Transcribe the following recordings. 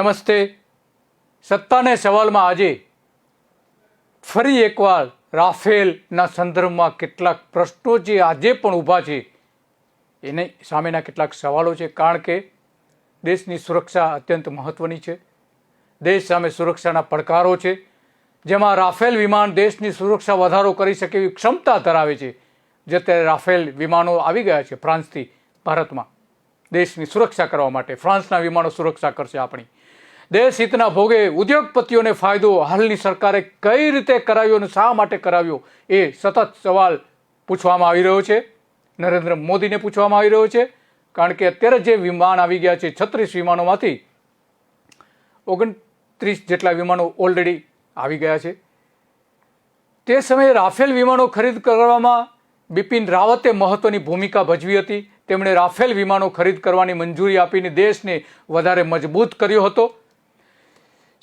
નમસ્તે. સત્તાને સવાલમાં આજે ફરી એકવાર રાફેલના સંદર્ભમાં કેટલાક પ્રશ્નો જે આજે પણ ઊભા છે એને સામેના કેટલાક સવાલો છે, કારણ કે દેશની સુરક્ષા અત્યંત મહત્ત્વની છે. દેશ સામે સુરક્ષાના પડકારો છે, જેમાં રાફેલ વિમાન દેશની સુરક્ષા વધારો કરી શકે એવી ક્ષમતા ધરાવે છે. જે અત્યારે રાફેલ વિમાનો આવી ગયા છે ફ્રાન્સથી ભારતમાં દેશની સુરક્ષા કરવા માટે. ફ્રાન્સના વિમાનો સુરક્ષા કરશે આપણી. દેશ હિતના ભોગે ઉદ્યોગપતિઓને ફાયદો હાલની સરકારે કઈ રીતે કરાવ્યો અને શા માટે કરાવ્યો એ સતત સવાલ પૂછવામાં આવી રહ્યો છે. નરેન્દ્ર મોદીને પૂછવામાં આવી રહ્યો છે, કારણ કે અત્યારે જે વિમાન આવી ગયા છે 36 વિમાનોમાંથી 29 જેટલા વિમાનો ઓલરેડી આવી ગયા છે. તે સમયે રાફેલ વિમાનો ખરીદ કરવામાં બિપિન રાવતે મહત્વની ભૂમિકા ભજવી હતી. તેમણે રાફેલ વિમાનો ખરીદ કરવાની મંજૂરી આપીને દેશને વધારે મજબૂત કર્યો હતો.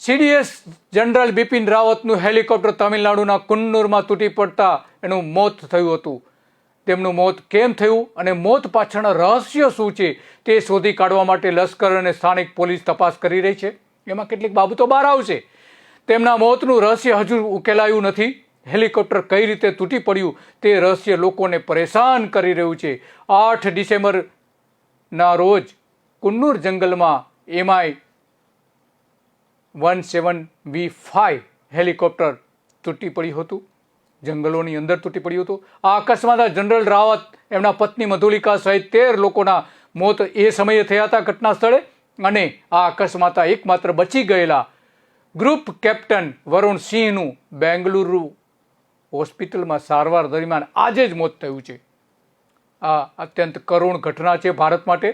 સીડીએસ જનરલ બિપિન રાવતનું હેલિકોપ્ટર તમિલનાડુના કુન્નૂરમાં તૂટી પડતા એનું મોત થયું હતું. તેમનું મોત કેમ થયું અને મોત પાછળના રહસ્ય શું છે તે શોધી કાઢવા માટે લશ્કર અને સ્થાનિક પોલીસ તપાસ કરી રહી છે. એમાં કેટલીક બાબતો બહાર આવશે. તેમના મોતનું રહસ્ય હજુ ઉકેલાયું નથી. હેલિકોપ્ટર કઈ રીતે તૂટી પડ્યું તે રહસ્ય લોકોને પરેશાન કરી રહ્યું છે. 8 ડિસેમ્બરના રોજ કુન્નૂર જંગલમાં MI-17V5 હેલિકોપ્ટર તૂટી પડ્યું હતું. જંગલોની અંદર તૂટી પડ્યું હતું. આ અકસ્માતમાં જનરલ રાવત, એમના પત્ની મધુલિકા સહિત 13 લોકોના મોત એ સમયે થયા હતા ઘટના સ્થળે. અને આ અકસ્માતમાં એકમાત્ર બચી ગયેલા ગ્રુપ કેપ્ટન વરુણ સિંહનું બેંગલુરુ હોસ્પિટલમાં સારવાર દરમિયાન આજે જ મોત થયું છે. આ અત્યંત કરુણ ઘટના છે ભારત માટે.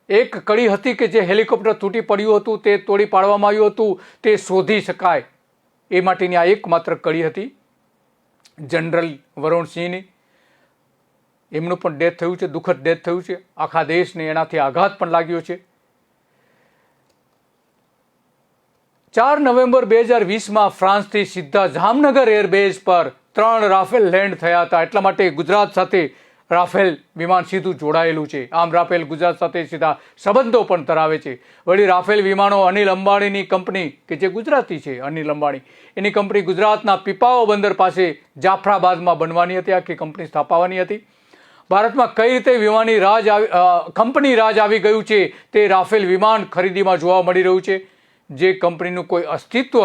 એક કડી હતી કે જે હેલિકોપ્ટર તૂટી પડ્યું હતું, તે તોડી પાડવામાં આવ્યું હતું, તે શોધી શકાય એ માટેની આ એકમાત્ર કડી હતી જનરલ વરુણ સિંહની. એમનું પણ ડેથ થયું છે, દુઃખદ ડેથ થયું છે. આખા દેશને એનાથી આઘાત પણ લાગ્યો છે. 4 નવેમ્બર 2020માં ફ્રાન્સથી સીધા જામનગર એરબેઝ પર 3 રાફેલ લેન્ડ થયા હતા. એટલા માટે ગુજરાત સાથે રાફેલ વિમાન સીધું જોડાયેલું છે. આમ રાફેલ ગુજરાત સાથે સીધા સંબંધો પણ ધરાવે છે. વળી રાફેલ વિમાનો અનિલ અંબાણીની કંપની, કે જે ગુજરાતી છે અનિલ અંબાણી, એની કંપની ગુજરાતના પીપાવાવ બંદર પાસે જાફરાબાદમાં બનવાની હતી. આખી કંપની સ્થાપવાની હતી. ભારતમાં કઈ રીતે કંપની રાજ આવી ગયું છે તે રાફેલ વિમાન ખરીદીમાં જોવા મળી રહ્યું છે. જે કંપનીનું કોઈ અસ્તિત્વ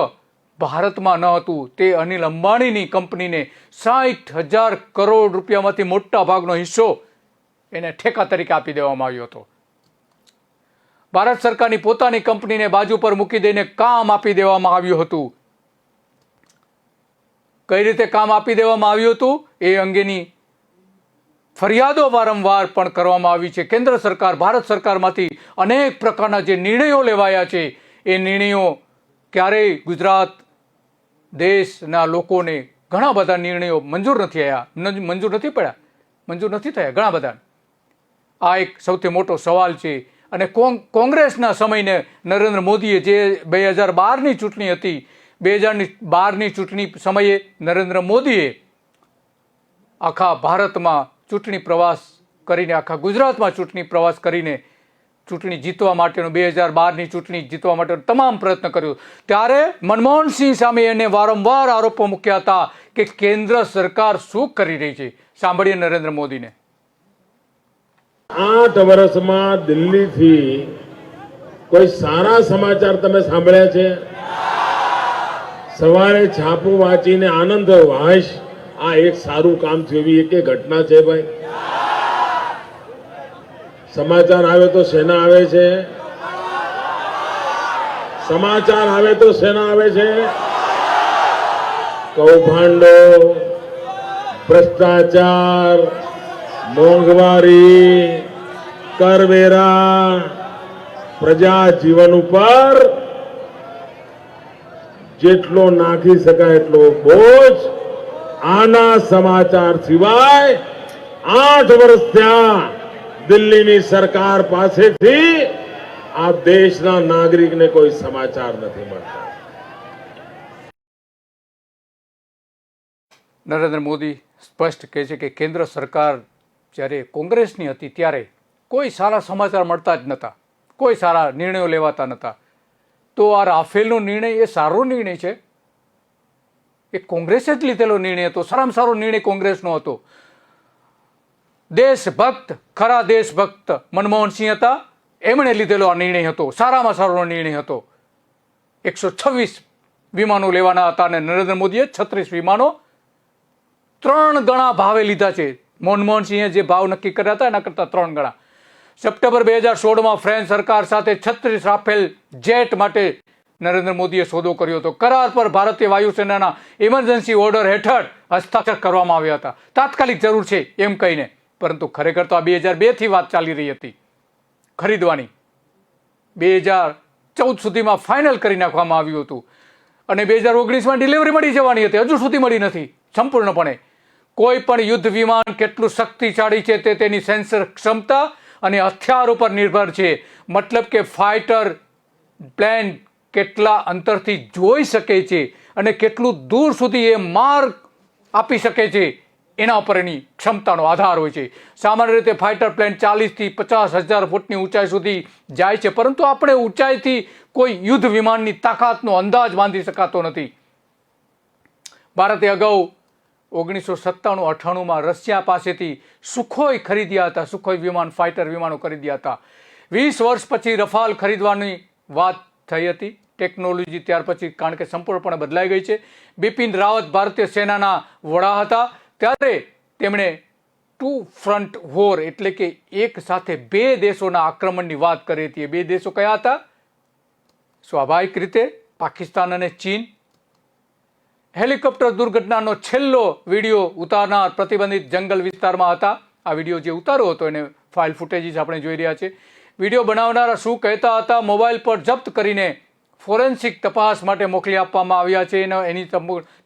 ભારતમાં ન હતું તે અનિલ અંબાણીની કંપનીને 60,000 કરોડ રૂપિયામાંથી મોટા ભાગનો હિસ્સો એને ઠેકા તરીકે આપી દેવામાં આવ્યો હતો. ભારત સરકારની પોતાની કંપનીને બાજુ પર મૂકી દઈને કામ આપી દેવામાં આવ્યું હતું. કઈ રીતે કામ આપી દેવામાં આવ્યું હતું એ અંગેની ફરિયાદો વારંવાર પણ કરવામાં આવી છે. કેન્દ્ર સરકાર, ભારત સરકારમાંથી અનેક પ્રકારના જે નિર્ણયો લેવાયા છે એ નિર્ણયો ક્યારેય ગુજરાત દેશના લોકોને ઘણા બધા નિર્ણયો મંજૂર નથી થયા. ઘણા બધા. આ એક સૌથી મોટો સવાલ છે. અને કોંગ્રેસના સમયને નરેન્દ્ર મોદીએ, જે 2012ની ચૂંટણી હતી, 2012ની ચૂંટણી સમયે નરેન્દ્ર મોદીએ આખા ભારતમાં ચૂંટણી પ્રવાસ કરીને, આખા ગુજરાતમાં ચૂંટણી પ્રવાસ કરીને ચૂંટણી જીતવા માટેનો, 2012ની ચૂંટણી જીતવા માટેનો તમામ પ્રયત્ન કર્યો. ત્યારે મનમોહનસિંહ સામે એને વારંવાર આરોપો મૂક્યા હતા કે કેન્દ્ર સરકાર શું કરી રહી છે. સાંભળીએ નરેન્દ્ર મોદીને. 8 વર્ષમાં દિલ્હીથી કોઈ સારા સમાચાર તમે સાંભળ્યા છે? સવારે છાપું વાંચીને આનંદ થયો, હાશ આ એક સારું કામ થયું, એવી એક ઘટના છે ભાઈ. સમાચાર આવે તો સેના આવે છે. સમાચાર આવે તો સેના આવે છે. કૌભાંડો, ભ્રષ્ટાચાર, મોંઘવારી, કરવેરા, પ્રજા જીવન ઉપર જેટલો નાખી શકાય એટલો બોજ આના સમાચાર સિવાય 8 વર્ષ થયા દિલ્હીની સરકાર પાસેથી આ દેશના નાગરિકને કોઈ સમાચાર નથી મળતા. નરેન્દ્ર મોદી સ્પષ્ટ કહે છે કે કેન્દ્ર સરકાર જ્યારે કોંગ્રેસની હતી ત્યારે કોઈ સારા સમાચાર મળતા જ નહોતા, કોઈ સારા નિર્ણયો લેવાતા નહોતા. તો આ રાફેલનો નિર્ણય એ સારો નિર્ણય છે. એ કોંગ્રેસે જ લીધેલો નિર્ણય હતો. સારામાં સારો નિર્ણય કોંગ્રેસનો હતો. દેશભક્ત, ખરા દેશભક્ત મનમોહનસિંહ હતા, એમણે લીધેલો આ નિર્ણય હતો. સારામાં સારો નિર્ણય હતો. 126 વિમાનો લેવાના હતા અને નરેન્દ્ર મોદીએ 36 વિમાનો 3 ગણા ભાવે લીધા છે. મનમોહનસિંહે જે ભાવ નક્કી કર્યા હતા એના કરતાં 3 ગણા. સપ્ટેમ્બર 2016માં ફ્રેન્ચ સરકાર સાથે 36 રાફેલ જેટ માટે નરેન્દ્ર મોદીએ સોદો કર્યો હતો. કરાર પર ભારતીય વાયુસેનાના ઇમરજન્સી ઓર્ડર હેઠળ હસ્તાક્ષર કરવામાં આવ્યા હતા. તાત્કાલિક જરૂર છે એમ કહીને, પરંતુ ખરેખર તો આ 2002થી વાત ચાલી રહી હતી ખરીદવાની. 2014 સુધીમાં ફાઇનલ કરી નાખવામાં આવ્યું હતું અને 2019માં ડિલિવરી મળી જવાની હતી. હજુ સુધી મળી નથી સંપૂર્ણપણે. કોઈ પણ યુદ્ધ વિમાન કેટલું શક્તિશાળી છે તે તેની સેન્સર ક્ષમતા અને હથિયાર ઉપર નિર્ભર છે. મતલબ કે ફાઇટર પ્લેન કેટલા અંતરથી જોઈ શકે છે અને કેટલું દૂર સુધી એ માર આપી શકે છે એના ઉપર એની ક્ષમતાનો આધાર હોય છે. સામાન્ય રીતે ફાઇટર પ્લેન 40થી 50,000 ફૂટની ઊંચાઈ સુધી જાય છે, પરંતુ આપણે ઊંચાઈથી કોઈ યુદ્ધ વિમાનની તાકાતનો અંદાજ બાંધી શકાતો નથી. ભારતે અગાઉ 1997-98માં રશિયા પાસેથી સુખોઈ ખરીદ્યા હતા. સુખોઈ વિમાન, ફાઇટર વિમાનો ખરીદ્યા હતા. 20 વર્ષ પછી રફાલ ખરીદવાની વાત થઈ હતી. ટેકનોલોજી ત્યાર પછી કારણ કે સંપૂર્ણપણે બદલાઈ ગઈ છે. બિપિન રાવત ભારતીય સેનાના વડા હતા ત્યારે તેમણે 2 ફ્રન્ટ વોર એટલે કે એક સાથે 2 દેશોના આક્રમણની વાત કરી હતી. 2 દેશો કયા હતા? સ્વાભાવિક રીતે પાકિસ્તાન અને ચીન. હેલિકોપ્ટર દુર્ઘટનાનો છેલ્લો વિડીયો ઉતારનાર પ્રતિબંધિત જંગલ વિસ્તારમાં હતા. આ વિડીયો જે ઉતાર્યો હતો એને ફાઇલ ફૂટેજીસ આપણે જોઈ રહ્યા છે. વિડીયો બનાવનારા શું કહેતા હતા? મોબાઈલ પર જપ્ત કરીને ફોરેન્સિક તપાસ માટે મોકલી આપવામાં આવ્યા છે. એની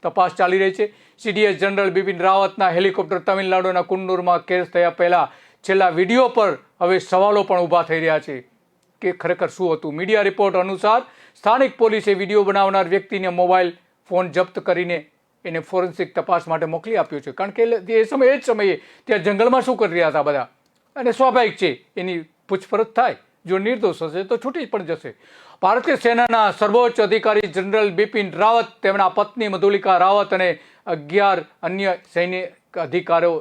તપાસ ચાલી રહી છે. સીડીએસ જનરલ બિપિન રાવતના હેલિકોપ્ટર તમિલનાડુના કુન્નૂરમાં કેસ થયા પહેલા છેલ્લા વિડીયો પર હવે સવાલો પણ ઊભા થઈ રહ્યા છે કે ખરેખર શું હતું. મીડિયા રિપોર્ટ અનુસાર સ્થાનિક પોલીસે વિડીયો બનાવનાર વ્યક્તિને મોબાઈલ ફોન જપ્ત કરીને એને ફોરેન્સિક તપાસ માટે મોકલી આપ્યો છે. કારણ કે એ સમયે ત્યાં જંગલમાં શું કરી રહ્યા હતા બધા, અને સ્વાભાવિક છે એની પૂછપરછ થાય. જો નિર્દોષ હશે તો છૂટી પણ જશે. ભારતીય સેનાના સર્વોચ્ચ અધિકારી જનરલ બિપિન રાવત, તેમના પત્ની મધુલિકા રાવત અને 11 અન્ય સૈનિક અધિકારીઓ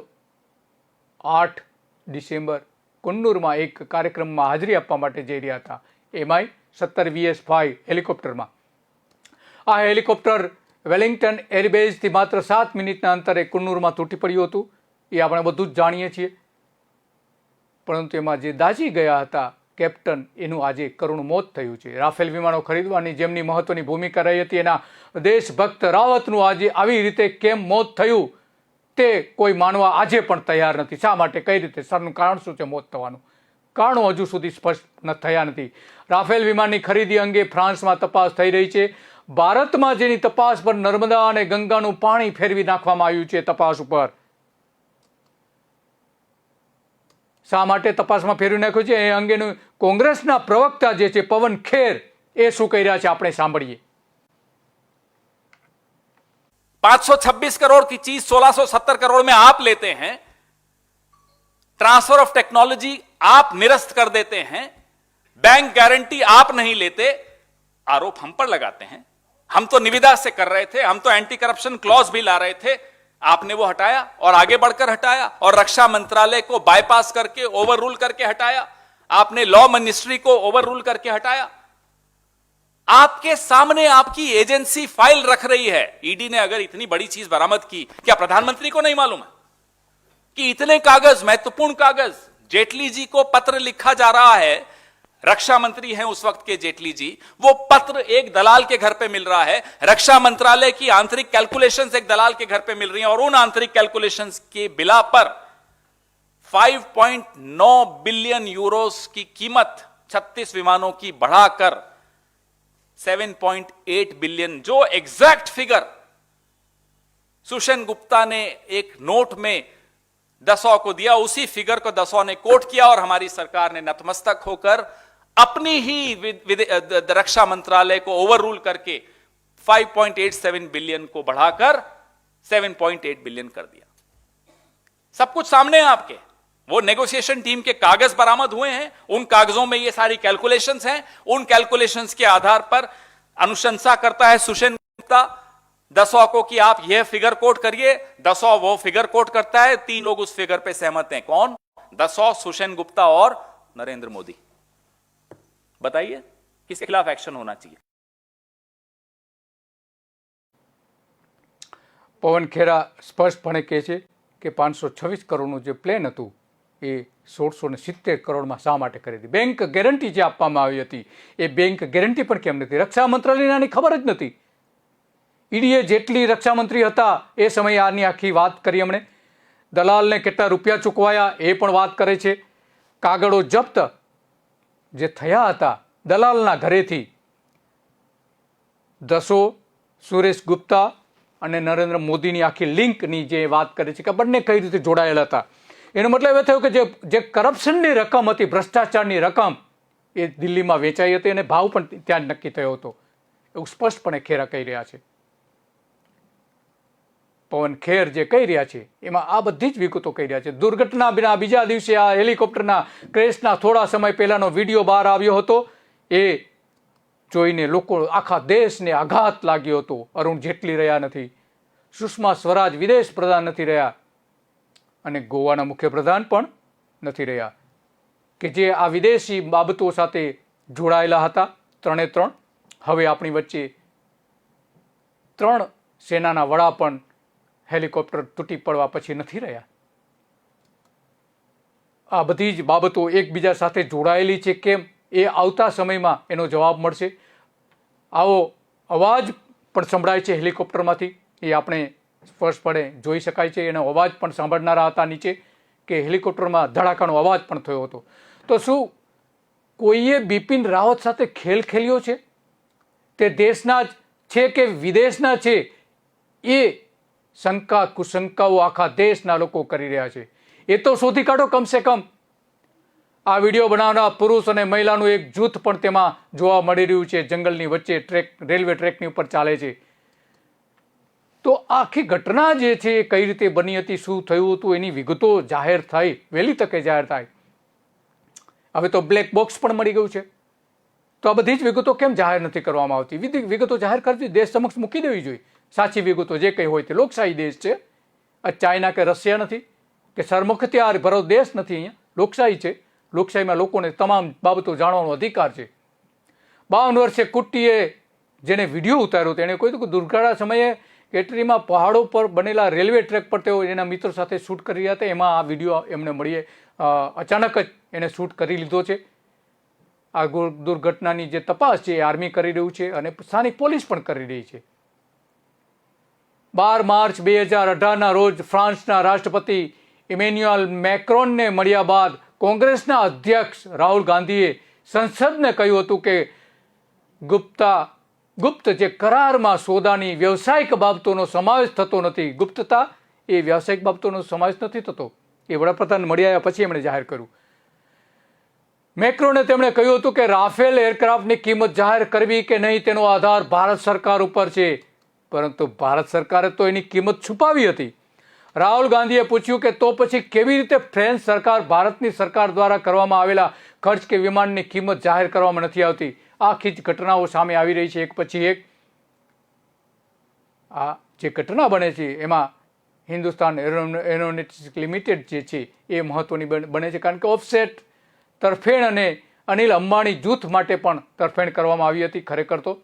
8 ડિસેમ્બર કુન્નૂરમાં એક કાર્યક્રમમાં હાજરી આપવા માટે જઈ રહ્યા હતા. MI-17 VS-5 હેલિકોપ્ટરમાં. આ હેલિકોપ્ટર વેલિંગ્ટન એરબેઝથી માત્ર 7 મિનિટના અંતરે કુન્નૂરમાં તૂટી પડ્યું હતું. એ આપણે બધું જ જાણીએ છીએ. પરંતુ એમાં જે દાઝી ગયા હતા કેપ્ટન, એનું આજે કરુણ મોત થયું છે. રાફેલ વિમાનો ખરીદવાની જેમની મહત્વની ભૂમિકા રહી હતી એના દેશભક્ત રાવતનું આજે આવી રીતે કેમ મોત થયું તે કોઈ માનવા આજે પણ તૈયાર નથી. શા માટે, કઈ રીતે, સરનું કારણ શું છે મોત થવાનું? કારણો હજુ સુધી સ્પષ્ટ થયા નથી. રાફેલ વિમાનની ખરીદી અંગે ફ્રાન્સમાં તપાસ થઈ રહી છે. ભારતમાં જેની તપાસ પર નર્મદા અને ગંગાનું પાણી ફેરવી નાખવામાં આવ્યું છે. તપાસ ઉપર શા માટે તપાસમાં ફેરવી નાખ્યું છે એ અંગેનું કોંગ્રેસના પ્રવક્તા જે છે પવન ખેર, એ શું કહી રહ્યા છે આપણે સાંભળીએ. 526 करोड़ की चीज 1670 करोड़ में आप लेते हैं, ट्रांसफर ऑफ टेक्नोलॉजी आप निरस्त कर देते हैं, बैंक गारंटी आप नहीं लेते, आरोप हम पर लगाते हैं. हम तो निविदा से कर रहे थे, हम तो एंटी करप्शन क्लॉज भी ला रहे थे, आपने वो हटाया और आगे बढ़कर हटाया और रक्षा मंत्रालय को बाईपास करके ओवर रूल करके हटाया. आपने लॉ मिनिस्ट्री को ओवर रूल करके हटाया. आपके सामने आपकी एजेंसी फाइल रख रही है. ईडी ने अगर इतनी बड़ी चीज बरामद की, क्या प्रधानमंत्री को नहीं मालूम है कि इतने कागज, महत्वपूर्ण कागज, जेटली जी को पत्र लिखा जा रहा है, रक्षा मंत्री हैं उस वक्त के जेटली जी, वो पत्र एक दलाल के घर पे मिल रहा है, रक्षा मंत्रालय की आंतरिक कैलकुलेशंस एक दलाल के घर पे मिल रही हैं और उन आंतरिक कैलकुलेशंस के बिला पर 5.9 बिलियन यूरोस की कीमत 36 विमानों की बढ़ाकर 7.8 बिलियन, जो एग्जैक्ट फिगर सुषेन गुप्ता ने एक नोट में दसौ को दिया, उसी फिगर को दसौ ने कोट किया और हमारी सरकार ने नतमस्तक होकर अपनी ही रक्षा मंत्रालय को ओवर रूल करके 5.87 बिलियन को बढ़ाकर 7.8 बिलियन कर दिया. सब कुछ सामने है आपके. वो नेगोशिएशन टीम के कागज बरामद हुए हैं, उन कागजों में ये सारी कैलकुलेशंस हैं, उन कैलकुलेशंस के आधार पर अनुशंसा करता है सुषेण गुप्ता दसौं को कि आप यह फिगर कोट करिए, दसौं वो फिगर कोट करता है, 3 लोग उस फिगर पे सहमत हैं। कौन? दसौं, सुषेण गुप्ता और नरेंद्र मोदी। बताइए किसके खिलाफ एक्शन होना चाहिए? પવન ખેરા સ્પષ્ટપણે કહે છે કે 526 કરોડનું જે પ્લેન હતું એ 1670 કરોડમાં શા માટે કરી હતી? બેંક ગેરંટી જે આપવામાં આવી હતી એ બેંક ગેરંટી પણ કેમ નથી? રક્ષા મંત્રાલયને આની ખબર જ નથી. ઈડીએ જેટલી રક્ષામંત્રી હતા એ સમયે આની આખી વાત કરી એમણે. દલાલને કેટલા રૂપિયા ચૂકવાયા એ પણ વાત કરે છે. કાગળો જપ્ત જે થયા હતા દલાલના ઘરેથી, દસો, સુરેશ ગુપ્તા અને નરેન્દ્ર મોદીની આખી લિંકની જે વાત કરે છે કે બંને કઈ રીતે જોડાયેલા હતા, એનો મતલબ એ થયો કે જે કરપ્શનની રકમ હતી, ભ્રષ્ટાચારની રકમ, એ દિલ્હીમાં વેચાઈ હતી અને ભાવ પણ ત્યાં જ નક્કી થયો હતો, એવું સ્પષ્ટપણે ખેરા કહી રહ્યા છે. પવન ખેર જે કહી રહ્યા છે એમાં આ બધી જ વિગતો કહી રહ્યા છે. દુર્ઘટના બીજા દિવસે આ હેલિકોપ્ટરના ક્રેશના થોડા સમય પહેલાનો વિડીયો બહાર આવ્યો હતો. એ જોઈને લોકો, આખા દેશને આઘાત લાગ્યો હતો. અરુણ જેટલી રહ્યા નથી, સુષ્મા સ્વરાજ વિદેશ પ્રધાન નથી રહ્યા અને ગોવાના મુખ્યપ્રધાન પણ નથી રહ્યા, કે જે આ વિદેશી બાબતો સાથે જોડાયેલા હતા. 3 હવે આપણી વચ્ચે 3 સેનાના વડા પણ હેલિકોપ્ટર તૂટી પડવા પછી નથી રહ્યા. આ બધી જ બાબતો એકબીજા સાથે જોડાયેલી છે. કેમ? એ આવતા સમયમાં એનો જવાબ મળશે. આવો અવાજ પણ સંભળાય છે હેલિકોપ્ટરમાંથી, એ આપણે સ્પષ્ટપણે જોઈ શકાય છે. એનો અવાજ પણ સાંભળનારા હતા નીચે, કે હેલિકોપ્ટરમાં ધડાકાનો અવાજ પણ થયો હતો. તો શું કોઈએ બિપિન રાવત સાથે ખેલ ખેલ્યો છે? તે દેશના જ છે કે વિદેશના છે? એ શંકા કુશંકાઓ આખા દેશના લોકો કરી રહ્યા છે. એ તો શોધી કાઢો કમસે કમ. આ વિડીયો બનાવનાર પુરુષ અને મહિલાનું એક જૂથ પણ તેમાં જોવા મળી રહ્યું છે. જંગલની વચ્ચે રેલવે ટ્રેકની ઉપર ચાલે છે. તો આખી ઘટના જે છે એ કઈ રીતે બની હતી, શું થયું હતું, એની વિગતો જાહેર થાય, વહેલી તકે જાહેર થાય. હવે તો બ્લેક બોક્સ પણ મળી ગયું છે. તો આ બધી જ વિગતો કેમ જાહેર નથી કરવામાં આવતી? વિગતો જાહેર કરવી, દેશ સમક્ષ મૂકી દેવી જોઈએ. સાચી વિગતો જે કંઈ હોય તે. લોકશાહી દેશ છે. આ ચાઇના કે રશિયા નથી, કે સરમુખત્યાર ભરો દેશ નથી. અહીંયા લોકશાહી છે. લોકશાહીમાં લોકોને તમામ બાબતો જાણવાનો અધિકાર છે. 52 વર્ષે કુટ્ટીએ જેને વિડીયો ઉતાર્યો તેણે કહ્યું કે દુર્ઘટના સમયે કેટરીમાં પહાડો પર બનેલા રેલવે ટ્રેક પર તેઓ એના મિત્રો સાથે શૂટ કરી રહ્યા હતા. એમાં આ વિડીયો એમને મળીએ અચાનક જ એને શૂટ કરી લીધો છે. આ દુર્ઘટનાની જે તપાસ છે એ આર્મી કરી રહ્યું છે અને સ્થાનિક પોલીસ પણ કરી રહી છે. 12 માર્ચ 2018ના રોજ ફ્રાન્સના રાષ્ટ્રપતિ ઇમેન્યુઅલ મેક્રોનને મળ્યા બાદ કોંગ્રેસના અધ્યક્ષ રાહુલ ગાંધીએ સંસદને કહ્યું હતું કે ગુપ્ત જે કરારમાં સોદાની વ્યવસાયિક બાબતોનો સમાવેશ થતો નથી. ગુપ્તતા એ વ્યવસાયિક બાબતોનો સમાવેશ નથી થતો. એ વડાપ્રધાન મળ્યા પછી એમણે જાહેર કર્યું. મેક્રોને તેમણે કહ્યું હતું કે રાફેલ એરક્રાફ્ટની કિંમત જાહેર કરવી કે નહીં તેનો આધાર ભારત સરકાર ઉપર છે, પરંતુ ભારત સરકારે તો એની કિંમત છુપાવી હતી. રાહુલ ગાંધીએ પૂછ્યું કે તો પછી કેવી રીતે ફ્રેન્ચ સરકાર ભારતની સરકાર દ્વારા કરવામાં આવેલા ખર્ચ કે વિમાનની કિંમત જાહેર કરવામાં નથી આવતી? આખી જ ઘટનાઓ સામે આવી રહી છે એક પછી એક. આ જે ઘટના બને છે એમાં હિન્દુસ્તાન એરોનોટિક્સ લિમિટેડ જે છે એ મહત્વની બને છે, કારણ કે ઓફસેટ તરફેણ અને અનિલ અંબાણી જૂથ માટે પણ તરફેણ કરવામાં આવી હતી. ખરેખર તો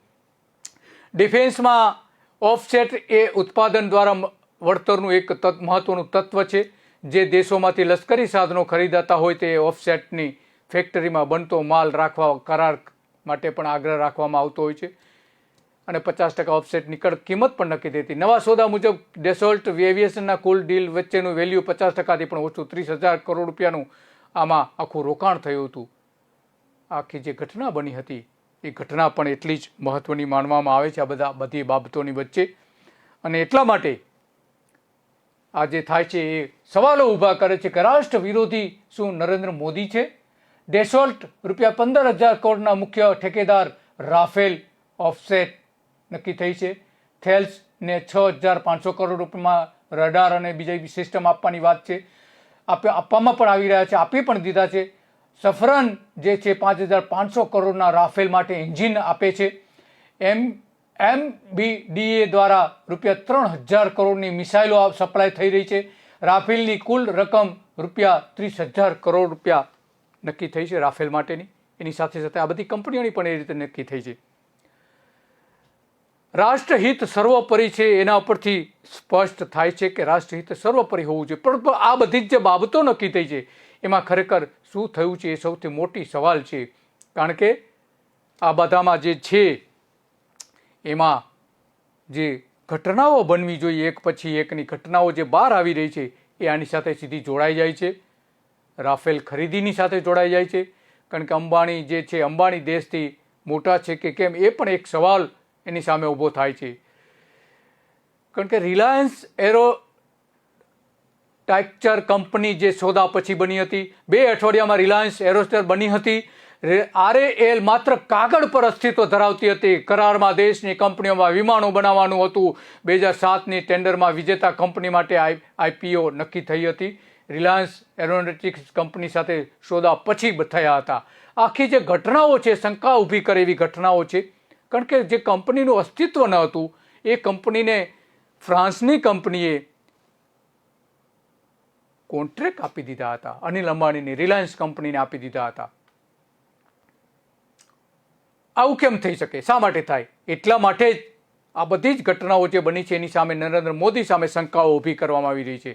ડિફેન્સમાં ઓફસેટ એ ઉત્પાદન દ્વારા વળતરનું એક મહત્વનું તત્વ છે. જે દેશોમાંથી લશ્કરી સાધનો ખરીદાતા હોય તે ઓફસેટની ફેક્ટરીમાં બનતો માલ રાખવા કરાર માટે પણ આગ્રહ રાખવામાં આવતો હોય છે અને 50% ઓફસેટની કિંમત પણ નક્કી થઈ હતી. નવા સોદા મુજબ ડેસોલ્ટ એવિએશનના કુલ ડીલ વચ્ચેનું વેલ્યુ 50%થી પણ ઓછું 30,000 કરોડ રૂપિયાનું આમાં આખું રોકાણ થયું હતું. આખી જે ઘટના બની હતી એ ઘટના પણ એટલી જ મહત્વની માનવામાં આવે છે આ બધી બાબતોની વચ્ચે. અને એટલા માટે આ જે થાય છે એ સવાલો ઊભા કરે છે કે રાષ્ટ્ર વિરોધી શું નરેન્દ્ર મોદી છે? ડેસોલ્ટ ₹15,000 કરોડના મુખ્ય ઠેકેદાર રાફેલ ઓફસેટ નક્કી થઈ છે. થેલ્સને 6,500 કરોડ રૂપિયામાં રડાર અને બીજી સિસ્ટમ આપવાની વાત છે. આપવામાં પણ આવી રહ્યા છે, આપી પણ દીધા છે. સફરન જે છે 5,500 કરોડના રાફેલ માટે એન્જિન આપે છે. MBDA દ્વારા રૂપિયા 3,000 કરોડની મિસાઇલો સપ્લાય થઈ રહી છે. રાફેલની કુલ રકમ રૂપિયા 30,000 કરોડ રૂપિયા નક્કી થઈ છે રાફેલ માટેની. એની સાથે સાથે આ બધી કંપનીઓની પણ એ રીતે નક્કી થઈ છે. રાષ્ટ્રહિત સર્વોપરી છે, એના ઉપરથી સ્પષ્ટ થાય છે કે રાષ્ટ્રહિત સર્વોપરી હોવું જોઈએ. પણ આ બધી જ જે બાબતો નક્કી થઈ છે એમાં ખરેખર શું થયું છે એ સૌથી મોટી સવાલ છે. કારણ કે આ બધામાં જે છે એમાં જે ઘટનાઓ બનવી જોઈએ, એક પછી એકની ઘટનાઓ જે બહાર આવી રહી છે એ આની સાથે સીધી જોડાઈ જાય છે. રાફેલ ખરીદીની સાથે જોડાઈ જાય છે. કારણ કે અંબાણી જે છે, અંબાણી દેશથી મોટા છે કે કેમ એ પણ એક સવાલ એની સામે ઊભો થાય છે. કારણ કે રિલાયન્સ એરોસ્ટ્રક્ચર કંપની જે સોદા પછી બની હતી, 2 અઠવાડિયામાં રિલાયન્સ એરોસ્ટ્રક્ચર બની હતી. RAL માત્ર કાગળ પર અસ્તિત્વ ધરાવતી હતી. કરારમાં દેશની કંપનીઓમાં વિમાનો બનાવવાનું હતું. 2007ની ટેન્ડરમાં વિજેતા કંપની માટે IPO નક્કી થઈ હતી. રિલાયન્સ એરોનોટિક્સ કંપની સાથે સોદા પછી થયા હતા. આખી જે ઘટનાઓ છે, શંકા ઊભી કરે એવી ઘટનાઓ છે. કારણ કે જે કંપનીનું અસ્તિત્વ ન હતું એ કંપનીને ફ્રાન્સની કંપનીએ કોન્ટ્રાક્ટ આપી દીધા હતા. અનિલ અંબાણીની રિલાયન્સ કંપનીને આપી દીધા હતા. આવું કેમ થઈ શકે? શા માટે થાય? એટલા માટે જ આ બધી જ ઘટનાઓ જે બની છે એની સામે નરેન્દ્ર મોદી સામે શંકાઓ ઊભી કરવામાં આવી રહી છે.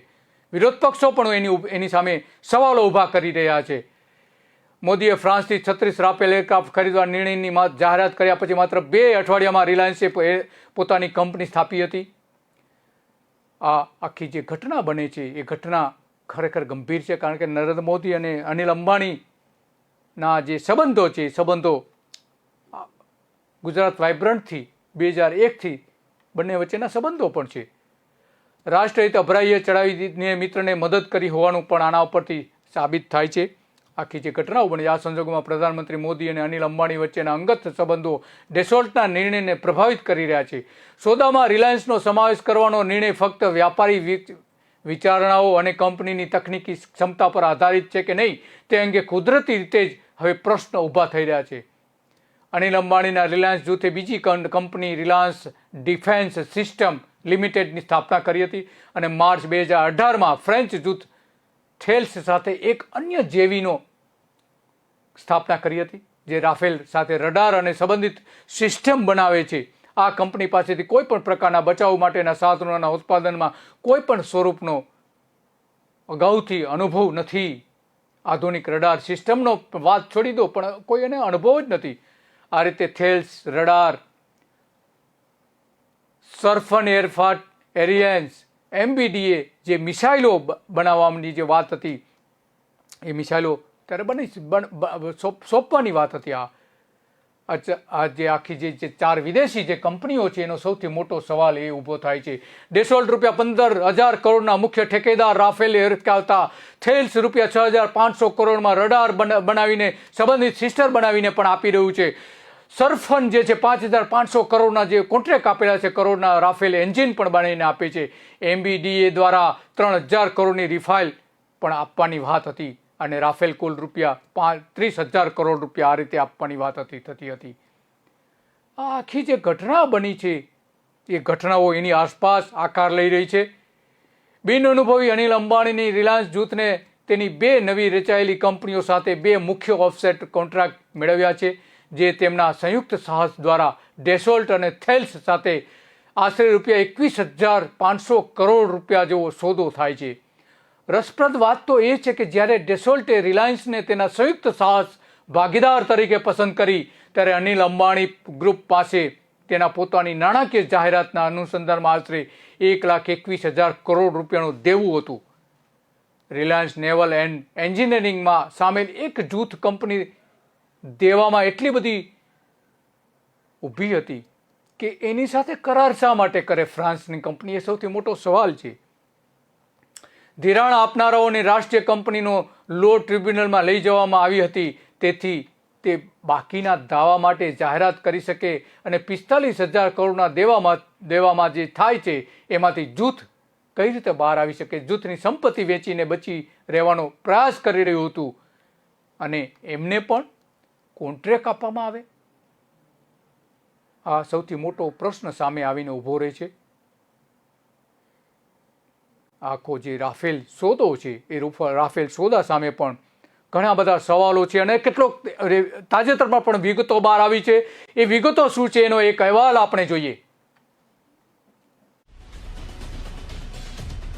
વિરોધ પક્ષો પણ એની સામે સવાલો ઊભા કરી રહ્યા છે. મોદીએ ફ્રાન્સથી 36 રાફેલ એરક્રાફ્ટ ખરીદવા નિર્ણયની જાહેરાત કર્યા પછી માત્ર 2 અઠવાડિયામાં રિલાયન્સે પોતાની કંપની સ્થાપી હતી. આ આખી જે ઘટના બને છે એ ઘટના ખરેખર ગંભીર છે. કારણ કે નરેન્દ્ર મોદી અને અનિલ અંબાણીના જે સંબંધો છે, સંબંધો ગુજરાત વાઇબ્રન્ટથી 2001થી બંને વચ્ચેના સંબંધો પણ છે. રાષ્ટ્રહિત અભરાઈએ ચડાવીને મિત્રને મદદ કરી હોવાનું પણ આના ઉપરથી સાબિત થાય છે. આખી જે ઘટનાઓ બની, આ સંજોગોમાં પ્રધાનમંત્રી મોદી અને અનિલ અંબાણી વચ્ચેના અંગત સંબંધો ડેસોલ્ટના નિર્ણયને પ્રભાવિત કરી રહ્યા છે. સોદામાં રિલાયન્સનો સમાવેશ કરવાનો નિર્ણય ફક્ત વ્યાપારી વિચારણાઓ અને કંપનીની તકનીકી ક્ષમતા પર આધારિત છે કે નહીં તે અંગે કુદરતી રીતે જ હવે પ્રશ્ન ઊભા થઈ રહ્યા છે. અનિલ અંબાણીના રિલાયન્સ જૂથે બીજી કંપની રિલાયન્સ ડિફેન્સ સિસ્ટમ લિમિટેડની સ્થાપના કરી હતી અને માર્ચ 2018માં ફ્રેન્ચ જૂથ થેલ્સ સાથે એક અન્ય જેવીનો સ્થાપના કરી હતી જે રાફેલ સાથે રડાર અને સંબંધિત સિસ્ટમ બનાવે છે. આ કંપની પાસેથી કોઈ પણ પ્રકારના બચાવ માટેના સાધનોના ઉત્પાદનમાં કોઈ પણ સ્વરૂપનો અગાઉથી અનુભવ નથી. આધુનિક રડાર સિસ્ટમનો વાત છોડી દો, પણ કોઈ એને અનુભવ જ નથી. આ રીતે થેલ્સ, રડાર, સર્ફન એરફાટ એરિયન્સ, MBDA જે મિસાઇલો બનાવવાની જે વાત હતી એ મિસાઇલો ત્યારે સોંપવાની વાત હતી. આ જે આખી જે 4 વિદેશી જે કંપનીઓ છે એનો સૌથી મોટો સવાલ એ ઊભો થાય છે. ડેસોલ્ટ રૂપિયા 15,000 કરોડના મુખ્ય ઠેકેદાર રાફેલ એરક્રાફ્ટ, થેલ્સ રૂપિયા 6,500 કરોડમાં રડાર બનાવીને સંબંધિત સિસ્ટર બનાવીને પણ આપી રહ્યું છે. સર્ફન જે છે 5,500 કરોડના જે કોન્ટ્રાક્ટ આપેલા છે કરોડના રાફેલ એન્જિન પણ બનાવીને આપે છે. MBDA દ્વારા 3,000 કરોડની રિફાઇલ પણ આપવાની વાત હતી અને રાફેલ કુલ રૂપિયા 30,000 કરોડ રૂપિયા આ રીતે આપવાની વાત થતી હતી. આ આખી જે ઘટના બની છે એ ઘટનાઓ એની આસપાસ આકાર લઈ રહી છે. બિન અનુભવી અનિલ અંબાણીની રિલાયન્સ જૂથને તેની 2 નવી રચાયેલી કંપનીઓ સાથે 2 મુખ્ય ઓફસેટ કોન્ટ્રાક્ટ મેળવ્યા છે જે તેમના સંયુક્ત સાહસ દ્વારા ડેસોલ્ટ અને થેલ્સ સાથે આશરે રૂપિયા 21,500 કરોડ રૂપિયા જેવો સોદો થાય છે. રસપ્રદ વાત તો એ છે કે જ્યારે ડેસોલ્ટે રિલાયન્સને તેના સંયુક્ત સાહસ ભાગીદાર તરીકે પસંદ કરી ત્યારે અનિલ અંબાણી ગ્રુપ પાસે તેના પોતાની નાણાકીય જાહેરાતના અનુસંધાનમાં આશરે 1,21,000 કરોડ રૂપિયાનું દેવું હતું. રિલાયન્સ નેવલ એન્ડ એન્જિનિયરિંગમાં સામેલ એક જૂથ કંપની દેવામાં એટલી બધી ઊભી હતી કે એની સાથે કરાર શા માટે કરે ફ્રાન્સની કંપની? એ સૌથી મોટો સવાલ છે. ધિરાણ આપનારાઓની રાષ્ટ્રીય કંપનીનો લો ટ્રિબ્યુનલમાં લઈ જવામાં આવી હતી, તેથી તે બાકીના દાવા માટે જાહેરાત કરી શકે અને 45,000 કરોડના દેવામાં જે થાય છે એમાંથી જૂથ કઈ રીતે બહાર આવી શકે? જૂથની સંપત્તિ વેચીને બચી રહેવાનો પ્રયાસ કરી રહ્યું હતું અને એમને પણ કોન્ટ્રાક્ટ આપવામાં આવે? આ સૌથી મોટો પ્રશ્ન સામે આવીને ઊભો રહે છે. આખો જે રાફેલ સોદો છે એ રાફેલ સોદા સામે પણ ઘણા બધા સવાલો છે અને કેટલોક તાજેતરમાં પણ વિગતો બહાર આવી છે. એ વિગતો શું છે એનો એક અહેવાલ આપણે જોઈએ.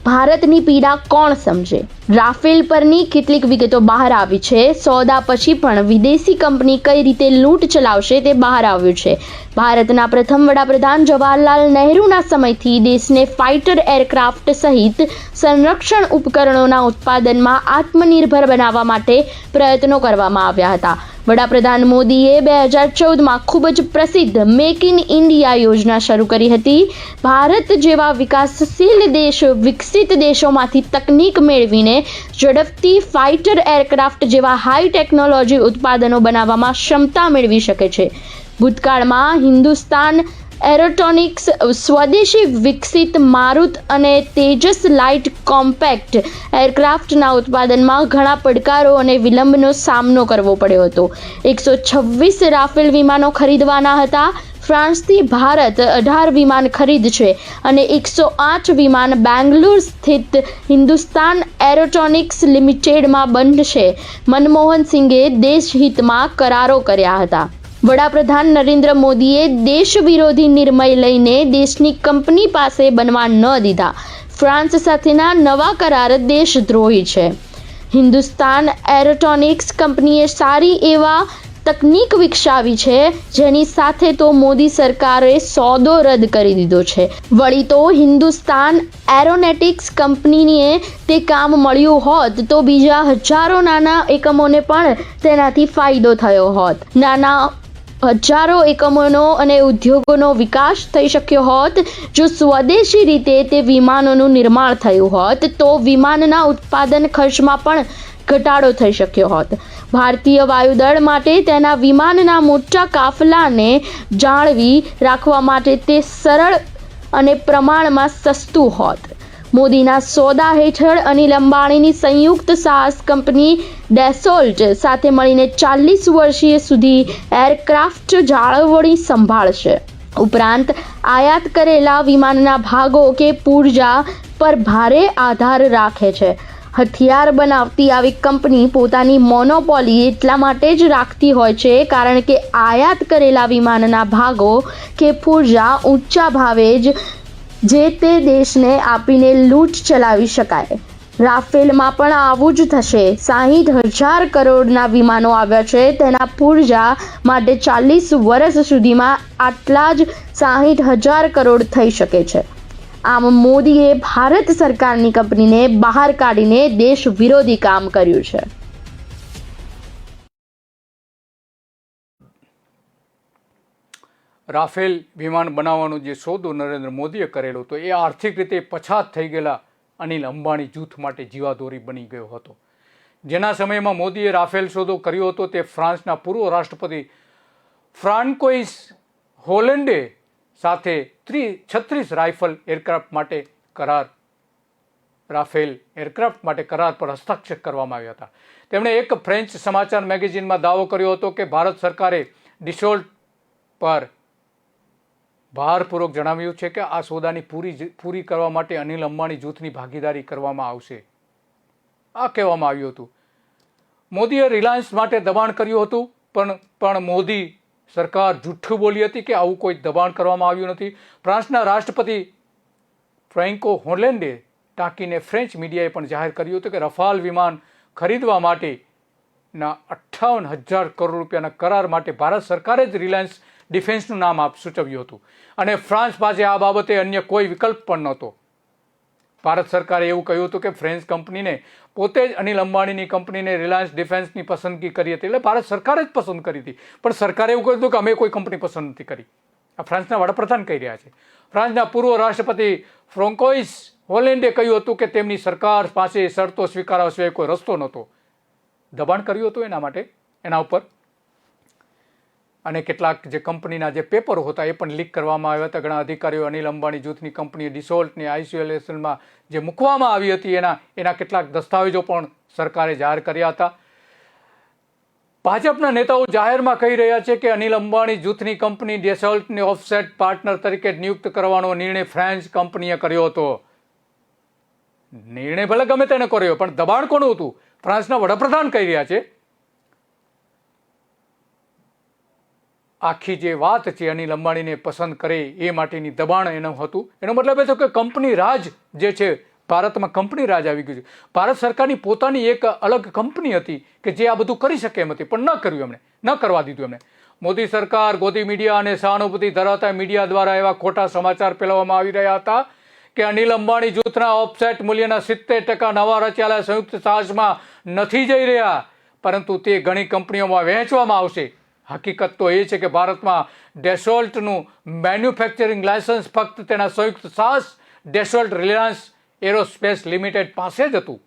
ભારતની પીડા કોણ સમજે? રાફેલ પરની કેટલીક વિગતો બહાર આવી છે. સોદા પછી પણ વિદેશી કંપની કઈ રીતે લૂંટ ચલાવશે તે બહાર આવ્યું છે. ભારતના પ્રથમ વડાપ્રધાન જવાહરલાલ નહેરુના સમયથી દેશને ફાઇટર એરક્રાફ્ટ સહિત સંરક્ષણ ઉપકરણોના ઉત્પાદનમાં આત્મનિર્ભર બનાવવા માટે પ્રયત્નો કરવામાં આવ્યા હતા. વડાપ્રધાન મોદીએ 2014માં ખૂબ જ પ્રસિદ્ધ મેક ઇન ઇન્ડિયા યોજના શરૂ કરી હતી. ભારત જેવા વિકાસશીલ દેશ વિકસિત દેશોમાંથી તકનીક મેળવીને ઝડપથી ફાઇટર એરક્રાફ્ટ જેવા હાઈ ટેકનોલોજી ઉત્પાદનો બનાવવામાં ક્ષમતા મેળવી શકે છે. ભૂતકાળમાં હિન્દુસ્તાન એરોટોનિક્સ સ્વદેશી વિકસિત મારુત અને તેજસ લાઇટ કોમ્પેક્ટ એરક્રાફ્ટના ઉત્પાદનમાં ઘણા પડકારો અને વિલંબનો સામનો કરવો પડ્યો હતો. 126 રાફેલ વિમાનો ખરીદવાના હતા. ફ્રાન્સથી ભારત 18 વિમાન ખરીદશે અને 108 વિમાન બેંગ્લુરુ સ્થિત હિન્દુસ્તાન એરોટોનિક્સ લિમિટેડમાં બનશે. મનમોહન સિંઘે દેશહિતમાં કરારો કર્યા હતા. વડાપ્રધાન નરેન્દ્ર મોદીએ દેશ વિરોધી નિર્ણય લઈને દેશની કંપની પાસે બનવા ન દીધા. ફ્રાન્સ સાથેના નવા કરાર દેશદ્રોહી છે. હિન્દુસ્તાન એરોટોનિક્સ કંપનીએ સારી એવા તકનીક વિકસાવી છે જેની સાથે તો મોદી સરકારે સોદો રદ કરી દીધો છે. વળી તો હિન્દુસ્તાન એરોનેટિક્સ કંપનીને તે કામ મળ્યું હોત તો બીજા હજારો નાના એકમોને પણ તેનાથી ફાયદો થયો હોત. નાના હજારો એકમોનો અને ઉદ્યોગોનો વિકાસ થઈ શક્યો હોત. જો સ્વદેશી રીતે તે વિમાનોનું નિર્માણ થયું હોત તો વિમાનના ઉત્પાદન ખર્ચમાં પણ ઘટાડો થઈ શક્યો હોત. ભારતીય વાયુદળ માટે તેના વિમાનના મોટા કાફલાને જાળવી રાખવા માટે તે સરળ અને પ્રમાણમાં સસ્તું હોત. મોદીના સોદા હેઠળ અનિલ અંબાણીની સંયુક્ત સાહસ કંપની ડેસોલ્ટ સાથે મળીને 40 વર્ષીય સુધી એરક્રાફ્ટ જાળવણી સંભાળશે. ઉપરાંત આયાત કરેલા વિમાનના ભાગો કે પૂર્જા પર ભારે આધાર રાખે છે. હથિયાર બનાવતી આવી કંપની પોતાની મોનોપોલી એટલા માટે જ રાખતી હોય છે કારણ કે આયાત કરેલા વિમાનના ભાગો કે પૂર્જા ઊંચા ભાવે જે તે દેશને આપીને લૂંટ ચલાવી શકાય. રાફેલમાં પણ આવું જ થશે. 60,000 કરોડના વિમાનો આવ્યા છે. તેના પૂર્જા માટે 40 વર્ષ સુધીમાં આટલા જ 60,000 કરોડ થઈ શકે છે. આમ મોદીએ ભારત સરકારની કંપનીને બહાર કાઢીને દેશ વિરોધી કામ કર્યું છે. રાફેલ વિમાન બનાવવાનો જે સોદો નરેન્દ્ર મોદીએ કરેલો હતો એ આર્થિક રીતે પછાત થઈ ગયેલા અનિલ અંબાણી જૂથ માટે જીવાદોરી બની ગયો હતો. જેના સમયમાં મોદીએ રાફેલ સોદો કર્યો હતો તે ફ્રાન્સના પૂર્વ રાષ્ટ્રપતિ ફ્રાન્કોઇસ હોલેન્ડે સાથે 36 રાઇફલ એરક્રાફ્ટ માટે રાફેલ એરક્રાફ્ટ માટે કરાર પર હસ્તાક્ષર કરવામાં આવ્યા હતા. તેમણે એક ફ્રેન્ચ સમાચાર મેગેઝિનમાં દાવો કર્યો હતો કે ભારત સરકારે ડિસોલ્ટ પર ભારપૂર્વક જણાવ્યું છે કે આ સોદાની પૂરી કરવા માટે અનિલ અંબાણી જૂથની ભાગીદારી કરવામાં આવશે. આ કહેવામાં આવ્યું હતું. મોદીએ રિલાયન્સ માટે દબાણ કર્યું હતું પણ મોદી સરકાર જૂઠું બોલી હતી કે આવું કોઈ દબાણ કરવામાં આવ્યું નથી. ફ્રાન્સના રાષ્ટ્રપતિ ફ્રેન્કો હોલેન્ડે ટાંકીને ફ્રેન્ચ મીડિયાએ પણ જાહેર કર્યું હતું કે રફાલ વિમાન ખરીદવા માટેના 58,000 કરોડ રૂપિયાના કરાર માટે ભારત સરકારે જ રિલાયન્સ ડિફેન્સનું નામ સૂચવ્યું હતું અને ફ્રાન્સ પાસે આ બાબતે અન્ય કોઈ વિકલ્પ પણ નહોતો. ભારત સરકારે એવું કહ્યું હતું કે ફ્રેન્ચ કંપનીને પોતે જ અનિલ અંબાણીની કંપનીને રિલાયન્સ ડિફેન્સની પસંદગી કરી હતી. એટલે ભારત સરકારે જ પસંદ કરી હતી. પણ સરકારે એવું કહ્યું હતું કે અમે કોઈ કંપની પસંદ નથી કરી. આ ફ્રાન્સના વડાપ્રધાન કહી રહ્યા છે. ફ્રાન્સના પૂર્વ રાષ્ટ્રપતિ ફ્રાન્કોઇસ હોલેન્ડે કહ્યું હતું કે તેમની સરકાર પાસે શરતો સ્વીકારવા સિવાય કોઈ રસ્તો નહોતો. દબાણ કર્યું હતું એના માટે એના ઉપર. અને કેટલાક જે કંપનીના જે પેપરો હતા એ પણ લીક કરવામાં આવ્યા હતા. ઘણા અધિકારીઓ અનિલ અંબાણી જૂથની કંપની ડિસોલ્ટની આઇસોલેશનમાં જે મૂકવામાં આવી હતી એના કેટલાક દસ્તાવેજો પણ સરકારે જાહેર કર્યા હતા. ભાજપના નેતાઓ જાહેરમાં કહી રહ્યા છે કે અનિલ અંબાણી જૂથની કંપની ડેસોલ્ટને ઓફસેટ પાર્ટનર તરીકે નિયુક્ત કરવાનો નિર્ણય ફ્રેન્ચ કંપનીએ કર્યો હતો. નિર્ણય ભલે ગમે તેને કર્યો, પણ દબાણ કોનું હતું? ફ્રાન્સના વડાપ્રધાન કહી રહ્યા છે. આખી જે વાત છે અનિલ અંબાણીને પસંદ કરે એ માટેની દબાણ એનું હતું. એનો મતલબ એ થયો કે કંપની રાજ જે છે, ભારતમાં કંપની રાજ આવી ગયું છે. ભારત સરકારની પોતાની એક અલગ કંપની હતી કે જે આ બધું કરી શકે એમ હતી, પણ ન કર્યું એમણે, ન કરવા દીધું એમણે. મોદી સરકાર, ગોદી મીડિયા અને સહાનુભૂતિ ધરાવતા મીડિયા દ્વારા એવા ખોટા સમાચાર ફેલાવવામાં આવી રહ્યા હતા કે અનિલ અંબાણી જૂથના ઓફસેટ મૂલ્યના 70% નવા રચાયેલા સંયુક્ત સાહસમાં નથી જઈ રહ્યા, પરંતુ તે ઘણી કંપનીઓમાં વહેંચવામાં આવશે. હકીકત તો એ છે કે ભારતમાં ડેસોલ્ટનું મેન્યુફેક્ચરિંગ લાયસન્સ ફક્ત તેના સંયુક્ત સાહસ ડેસોલ્ટ રિલાયન્સ એરોસ્પેસ લિમિટેડ પાસે જ હતું,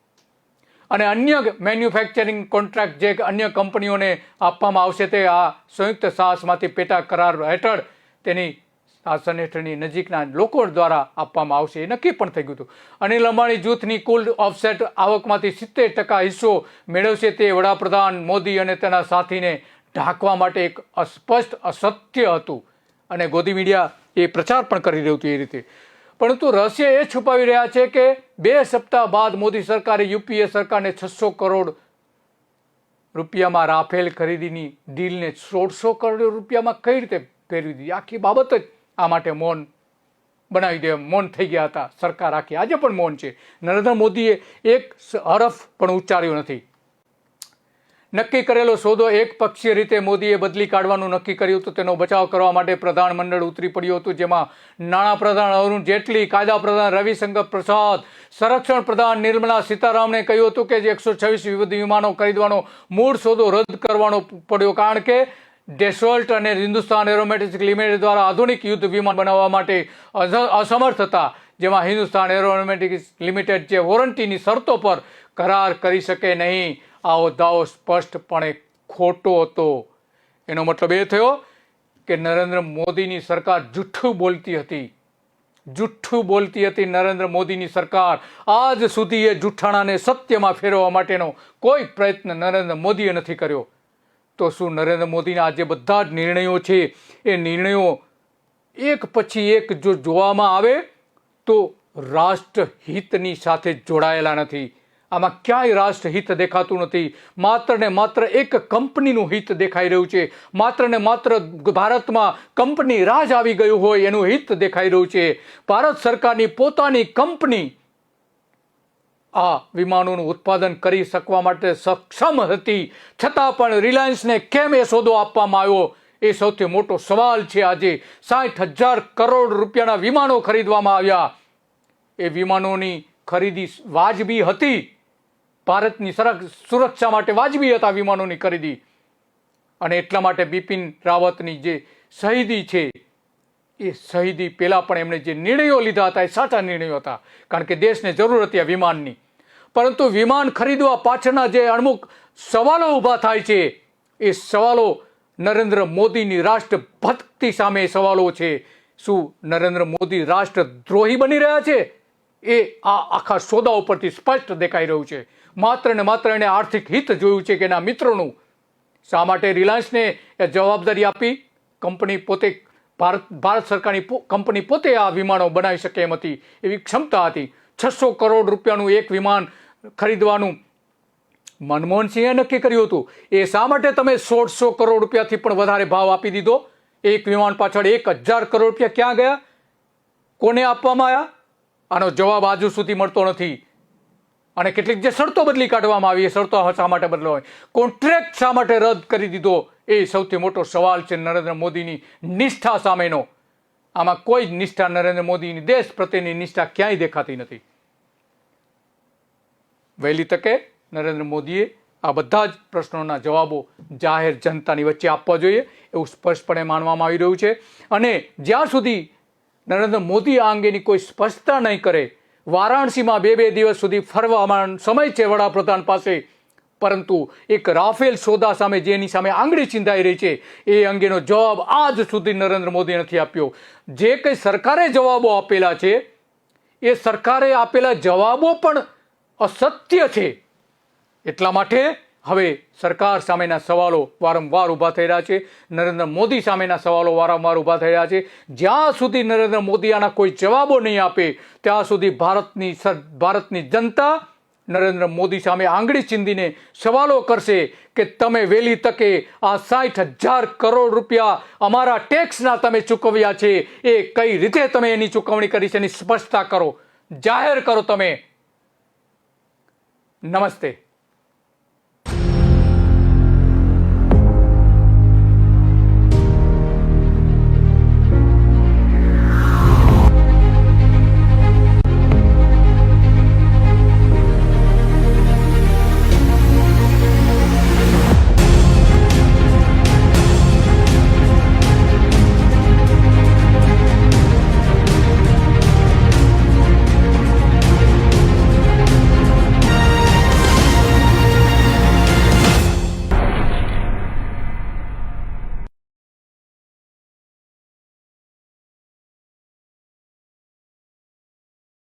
અને અન્ય મેન્યુફેક્ચરિંગ કોન્ટ્રાક્ટ જે અન્ય કંપનીઓને આપવામાં આવશે તે આ સંયુક્ત સાહસમાંથી પેટા કરાર હેઠળ તેની શાસન હેઠળની નજીકના લોકો દ્વારા આપવામાં આવશે. એ નક્કી પણ થઈ ગયું હતું. અનિલ અંબાણી જૂથની કુલ ઓફસેટ આવકમાંથી 70% હિસ્સો મેળવશે તે વડાપ્રધાન મોદી અને તેના સાથીને ઢાંકવા માટે એક અસ્પષ્ટ અસત્ય હતું, અને ગોદી મીડિયા એ પ્રચાર પણ કરી રહ્યું હતું એ રીતે. પરંતુ રહસ્ય એ છુપાવી રહ્યા છે કે 2 સપ્તાહ બાદ મોદી સરકારે યુપીએ સરકારને 600 કરોડ રૂપિયામાં રાફેલ ખરીદીની ડીલને 1600 કરોડ રૂપિયામાં કઈ રીતે ફેરવી દીધી. આખી બાબત જ આ માટે મૌન બનાવી દે, મૌન થઈ ગયા હતા સરકાર આખી. આજે પણ મૌન છે. નરેન્દ્ર મોદીએ એક હરફ પણ ઉચ્ચાર્યો નથી. નક્કી કરેલો સોદો એક પક્ષીય રીતે મોદીએ બદલી કાઢવાનું નક્કી કર્યું હતું. તેનો બચાવ કરવા માટે પ્રધાનમંડળ ઉતરી પડ્યું હતું, જેમાં નાણાપ્રધાન અરુણ જેટલી, કાયદા પ્રધાન રવિશંકર પ્રસાદ, સંરક્ષણ પ્રધાન નિર્મલા સીતારામને કહ્યું હતું કે જે 126 યુદ્ધ વિમાનો ખરીદવાનો મૂળ સોદો રદ કરવાનો પડ્યો, કારણ કે ડેસોલ્ટ અને હિન્દુસ્તાન એરોનોટિક્સ લિમિટેડ દ્વારા આધુનિક યુદ્ધ વિમાન બનાવવા માટે અસમર્થ હતા, જેમાં હિન્દુસ્તાન એરોનોટિક્સ લિમિટેડ જે વોરંટીની શરતો પર કરાર કરી શકે નહીં. આવો દાવો સ્પષ્ટપણે ખોટો હતો. એનો મતલબ એ થયો કે નરેન્દ્ર મોદીની સરકાર જુઠ્ઠું બોલતી હતી. નરેન્દ્ર મોદીની સરકાર આજ સુધી એ જુઠ્ઠાણાને સત્યમાં ફેરવવા માટેનો કોઈ પ્રયત્ન નરેન્દ્ર મોદીએ નથી કર્યો. તો શું નરેન્દ્ર મોદીના જે બધા જ નિર્ણયો છે એ નિર્ણયો એક પછી એક જો જોવામાં આવે તો રાષ્ટ્રહિતની સાથે જોડાયેલા નથી. આમાં ક્યાંય રાષ્ટ્રહિત દેખાતું નથી. માત્ર ને માત્ર એક કંપનીનું હિત દેખાઈ રહ્યું છે. માત્ર ને માત્ર ભારતમાં કંપની રાજ આવી ગયું હોય એનું હિત દેખાઈ રહ્યું છે. ભારત સરકારની પોતાની કંપની આ વિમાનોનું ઉત્પાદન કરી શકવા માટે સક્ષમ હતી, છતાં પણ રિલાયન્સને કેમ એ સોદો આપવામાં આવ્યો એ સૌથી મોટો સવાલ છે. આજે 60,000 કરોડ રૂપિયાના વિમાનો ખરીદવામાં આવ્યા. એ વિમાનોની ખરીદી વાજબી હતી, ભારતની સુરક્ષા માટે વાજબી હતા વિમાનોની ખરીદી, અને એટલા માટે બિપિન રાવતની જે શહીદી છે એ શહીદી પહેલાં પણ એમણે જે નિર્ણયો લીધા હતા એ સાચા નિર્ણયો હતા, કારણ કે દેશને જરૂર હતી આ વિમાનની. પરંતુ વિમાન ખરીદવા પાછળના જે અમુક સવાલો ઊભા થાય છે એ સવાલો નરેન્દ્ર મોદીની રાષ્ટ્રભક્તિ સામે સવાલો છે. શું નરેન્દ્ર મોદી રાષ્ટ્રદ્રોહી બની રહ્યા છે? એ આ આખા સોદા ઉપરથી સ્પષ્ટ દેખાઈ રહ્યું છે. માત્ર ને માત્ર એણે આર્થિક હિત જોયું છે કે એના મિત્રોનું. શા માટે રિલાયન્સને એ જવાબદારી આપી? કંપની પોતે ભારત સરકારની કંપની પોતે આ વિમાનો બનાવી શકે એમ હતી, એવી ક્ષમતા હતી. 600 કરોડ રૂપિયાનું એક વિમાન ખરીદવાનું મનમોહનસિંહે નક્કી કર્યું હતું. એ શા માટે તમે 1600 કરોડ રૂપિયાથી પણ વધારે ભાવ આપી દીધો? એક વિમાન પાછળ 1000 કરોડ રૂપિયા ક્યાં ગયા? કોને આપવામાં આવ્યા? આનો જવાબ આજુ સુધી મળતો નથી. અને કેટલીક જે શરતો બદલી કાઢવામાં આવી એ શરતો શા માટે બદલાવી? કોન્ટ્રાક્ટ શા માટે રદ કરી દીધો? એ સૌથી મોટો સવાલ છે નરેન્દ્ર મોદીની નિષ્ઠા સામેનો. આમાં કોઈ જ નિષ્ઠા નરેન્દ્ર મોદીની દેશ પ્રત્યેની નિષ્ઠા ક્યાંય દેખાતી નથી. વહેલી તકે નરેન્દ્ર મોદીએ આ બધા જ પ્રશ્નોના જવાબો જાહેર જનતાની વચ્ચે આપવા જોઈએ એવું સ્પષ્ટપણે માનવામાં આવી રહ્યું છે. અને જ્યાં સુધી નરેન્દ્ર મોદી આ અંગેની કોઈ સ્પષ્ટતા નહીં કરે, વારાણસીમાં 2 દિવસ સુધી ફરવામાં સમય છે વડાપ્રધાન પાસે, પરંતુ એક રાફેલ સોદા સામે જેની સામે આંગળી ચીંધાઈ રહી છે એ અંગેનો જવાબ આજ સુધી નરેન્દ્ર મોદીએ નથી આપ્યો. જે કંઈ સરકારે જવાબો આપેલા છે એ સરકારે આપેલા જવાબો પણ અસત્ય છે. એટલા માટે હવે સરકાર સામેના સવાલો વારંવાર ઊભા થઈ રહ્યા છે. નરેન્દ્ર મોદી સામેના સવાલો વારંવાર ઊભા થઈ રહ્યા છે. જ્યાં સુધી નરેન્દ્ર મોદી આના કોઈ જવાબો નહીં આપે ત્યાં સુધી ભારતની જનતા નરેન્દ્ર મોદી સામે આંગળી ચીંધીને સવાલો કરશે કે તમે વહેલી તકે આ 60,000 કરોડ રૂપિયા અમારા ટેક્સના તમે ચૂકવ્યા છે એ કઈ રીતે તમે એની ચૂકવણી કરી છે એની સ્પષ્ટતા કરો, જાહેર કરો તમે. નમસ્તે.